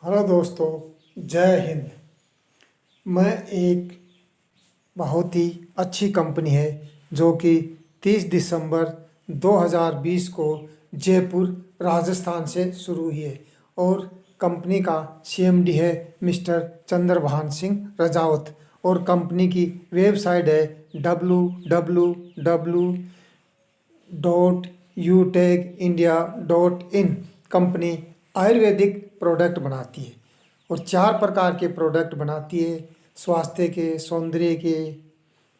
Hello दोस्तों, जय हिंद। मैं एक बहुत ही अच्छी कंपनी है जो कि 30 दिसंबर 2020 को जयपुर राजस्थान से शुरू हुई है और कंपनी का सीएमडी है मिस्टर चंद्रभान सिंह रजावत और कंपनी की वेबसाइट है www.utecindia.in। कंपनी आयुर्वेदिक प्रोडक्ट बनाती है और 4 प्रकार के प्रोडक्ट बनाती है, स्वास्थ्य के, सौंदर्य के,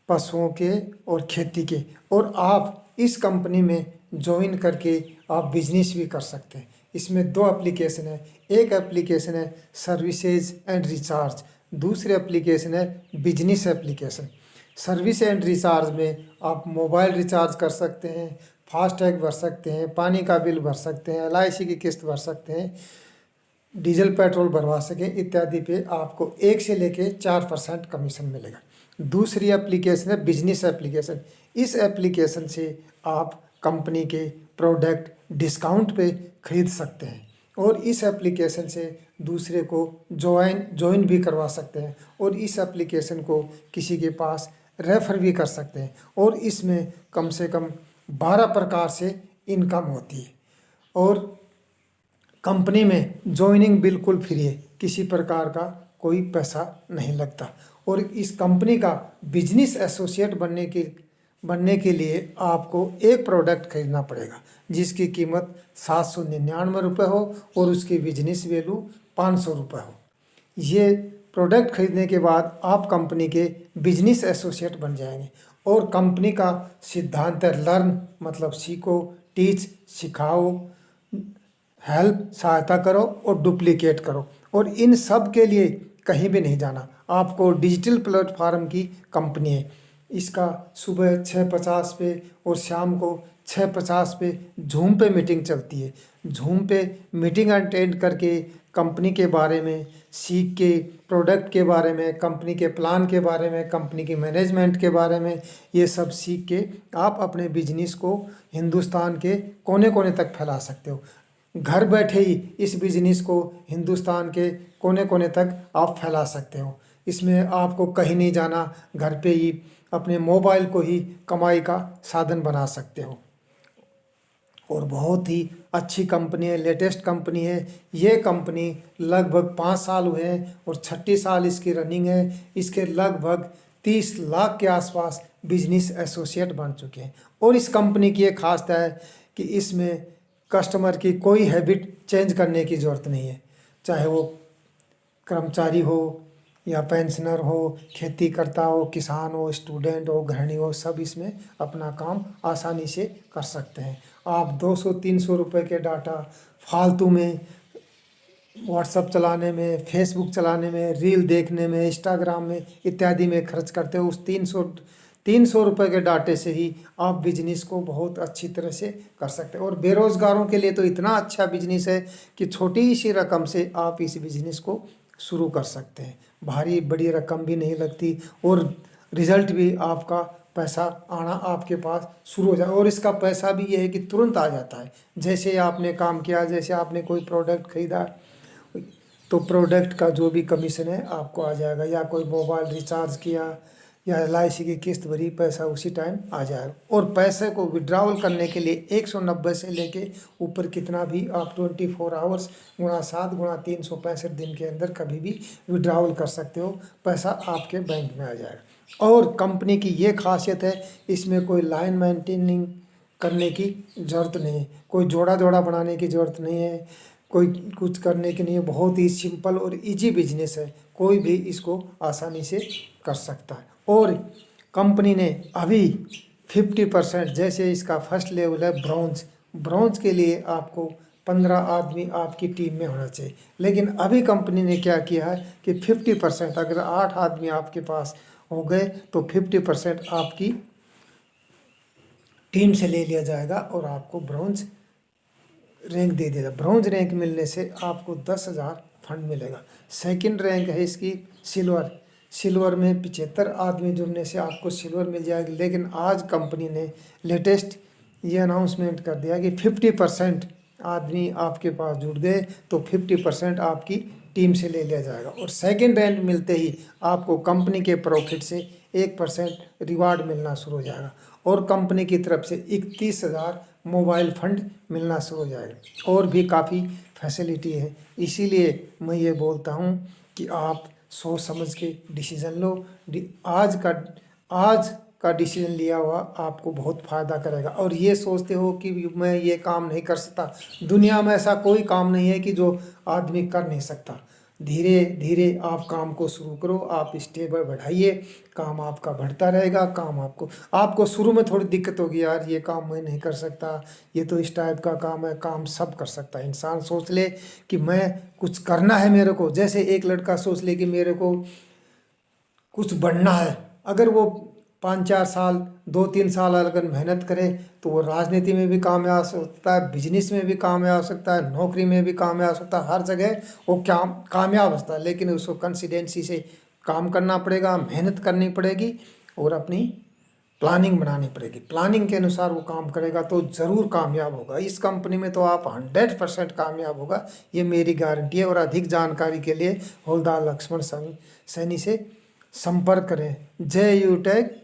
पशुओं के और खेती के। और आप इस कंपनी में ज्वाइन करके आप बिजनेस भी कर सकते हैं। इसमें 2 एप्लीकेशन है। एक एप्लीकेशन है सर्विसेज एंड रिचार्ज, दूसरी एप्लीकेशन है business application. Service and recharge में आप मोबाइल रिचार्ज कर सकते हैं, फास्टैग भर सकते हैं, पानी का बिल भर सकते हैं, LIC की किस्त भर सकते हैं, डीजल पेट्रोल भरवा सकें इत्यादि पे आपको 1 से लेके 4% कमीशन मिलेगा। दूसरी एप्लीकेशन है बिजनेस एप्लीकेशन। इस एप्लीकेशन से आप कंपनी के प्रोडक्ट डिस्काउंट पे खरीद सकते हैं और इस एप्लीकेशन से दूसरे को ज्वाइन भी करवा सकते हैं और इस एप्लीकेशन को किसी के पास रेफ़र भी कर सकते हैं और इसमें कम से कम 12 प्रकार से इनकम होती है और कंपनी में ज्वाइनिंग बिल्कुल फ्री है, किसी प्रकार का कोई पैसा नहीं लगता। और इस कंपनी का बिजनेस एसोसिएट बनने के लिए आपको एक प्रोडक्ट खरीदना पड़ेगा जिसकी कीमत 799 रुपये हो और उसकी बिजनेस वैल्यू 500 रुपये हो। ये प्रोडक्ट खरीदने के बाद आप कंपनी के बिजनेस एसोसिएट बन जाएंगे और कंपनी का सिद्धांत है लर्न मतलब सीखो, टीच सिखाओ, हेल्प सहायता करो और डुप्लीकेट करो। और इन सब के लिए कहीं भी नहीं जाना, आपको डिजिटल प्लेटफार्म की कंपनी है। इसका सुबह 6:50 पे और शाम को 6:50 पे जूम पे मीटिंग चलती है। जूम पे मीटिंग अटेंड करके कंपनी के बारे में सीख के, प्रोडक्ट के बारे में, कंपनी के प्लान के बारे में, कंपनी की मैनेजमेंट के बारे में ये सब सीख के आप अपने बिजनेस को हिंदुस्तान के कोने कोने तक फैला सकते हो। घर बैठे ही इस बिजनेस को हिंदुस्तान के कोने कोने तक आप फैला सकते हो। इसमें आपको कहीं नहीं जाना, घर पे ही अपने मोबाइल को ही कमाई का साधन बना सकते हो और बहुत ही अच्छी कंपनी है, लेटेस्ट कंपनी है। ये कंपनी लगभग 5 साल हुए हैं और 6 साल इसकी रनिंग है। इसके लगभग 30 लाख के आसपास बिजनेस एसोसिएट बन चुके हैं और इस कंपनी की एक खासियत है कि इसमें कस्टमर की कोई हैबिट चेंज करने की ज़रूरत नहीं है, चाहे वो कर्मचारी हो या पेंशनर हो, खेती करता हो, किसान हो, स्टूडेंट हो, गृहिणी हो, सब इसमें अपना काम आसानी से कर सकते हैं। आप 200-300 रुपये के डाटा फालतू में व्हाट्सअप चलाने में, फेसबुक चलाने में, रील देखने में, इंस्टाग्राम में इत्यादि में खर्च करते हो। उस 300 रुपये के डाटे से ही आप बिजनेस को बहुत अच्छी तरह से कर सकते हैं। और बेरोज़गारों के लिए तो इतना अच्छा बिजनेस है कि छोटी सी रकम से आप इस बिजनेस को शुरू कर सकते हैं। भारी बड़ी रकम भी नहीं लगती और रिज़ल्ट भी आपका पैसा आना आपके पास शुरू हो जाए। और इसका पैसा भी ये है कि तुरंत आ जाता है। जैसे आपने काम किया, जैसे आपने कोई प्रोडक्ट खरीदा तो प्रोडक्ट का जो भी कमीशन है आपको आ जाएगा, या कोई मोबाइल रिचार्ज किया या LIC की किस्त भरी, पैसा उसी टाइम आ जाएगा। और पैसे को विड्रॉवल करने के लिए 190 से लेके ऊपर कितना भी आप 24 आवर्स गुणा 7 गुणा 365 दिन के अंदर कभी भी विड्रॉवल कर सकते हो, पैसा आपके बैंक में आ जाएगा। और कंपनी की ये खासियत है, इसमें कोई लाइन मेंटेनिंग करने की ज़रूरत नहीं है, कोई जोड़ा बनाने की ज़रूरत नहीं है, कोई कुछ करने की नहीं है। बहुत ही सिंपल और इजी बिजनेस है, कोई भी इसको आसानी से कर सकता है। और कंपनी ने अभी 50%, जैसे इसका फर्स्ट लेवल है ब्रॉन्ज के लिए आपको 15 आदमी आपकी टीम में होना चाहिए। लेकिन अभी कंपनी ने क्या किया है कि 50%, अगर 8 आदमी आपके पास हो गए तो 50% आपकी टीम से ले लिया जाएगा और आपको ब्रॉन्ज रैंक दे दिया। ब्रॉन्ज रैंक मिलने से आपको 10,000 फंड मिलेगा। सेकंड रैंक है इसकी सिल्वर में 75 आदमी जुड़ने से आपको सिल्वर मिल जाएगी। लेकिन आज कंपनी ने लेटेस्ट ये अनाउंसमेंट कर दिया कि 50% आदमी आपके पास जुड़ गए तो 50% आपकी टीम से ले लिया जाएगा। और सेकंड रैंक मिलते ही आपको कंपनी के प्रॉफिट से 1% रिवार्ड मिलना शुरू हो जाएगा और कंपनी की तरफ से 31,000 मोबाइल फंड मिलना शुरू हो जाएगा और भी काफ़ी फैसिलिटी है। इसीलिए मैं ये बोलता हूँ कि आप सोच समझ के डिसीज़न लो। आज का डिसीजन लिया हुआ आपको बहुत फ़ायदा करेगा। और ये सोचते हो कि मैं ये काम नहीं कर सकता, दुनिया में ऐसा कोई काम नहीं है कि जो आदमी कर नहीं सकता। धीरे धीरे आप काम को शुरू करो, आप स्टेप बढ़ाइए, काम आपका बढ़ता रहेगा। काम आपको शुरू में थोड़ी दिक्कत होगी, यार ये काम मैं नहीं कर सकता, ये तो इस टाइप का काम है। काम सब कर सकता है। इंसान सोच ले कि मैं कुछ करना है मेरे को, जैसे एक लड़का सोच ले कि मेरे को कुछ बनना है, अगर वो 5-4 साल 2-3 साल अगर मेहनत करे तो वो राजनीति में भी कामयाब हो सकता है, बिजनेस में भी कामयाब हो सकता है, नौकरी में भी कामयाब हो सकता है, हर जगह वो कामयाब हो सकता है। लेकिन उसको कंसिस्टेंसी से काम करना पड़ेगा, मेहनत करनी पड़ेगी और अपनी प्लानिंग बनानी पड़ेगी। प्लानिंग के अनुसार वो काम करेगा तो ज़रूर कामयाब होगा। इस कंपनी में तो आप 100% कामयाब होगा, ये मेरी गारंटी है। और अधिक जानकारी के लिए हवलदार लक्ष्मण सैनी से संपर्क करें। जय यूटेक।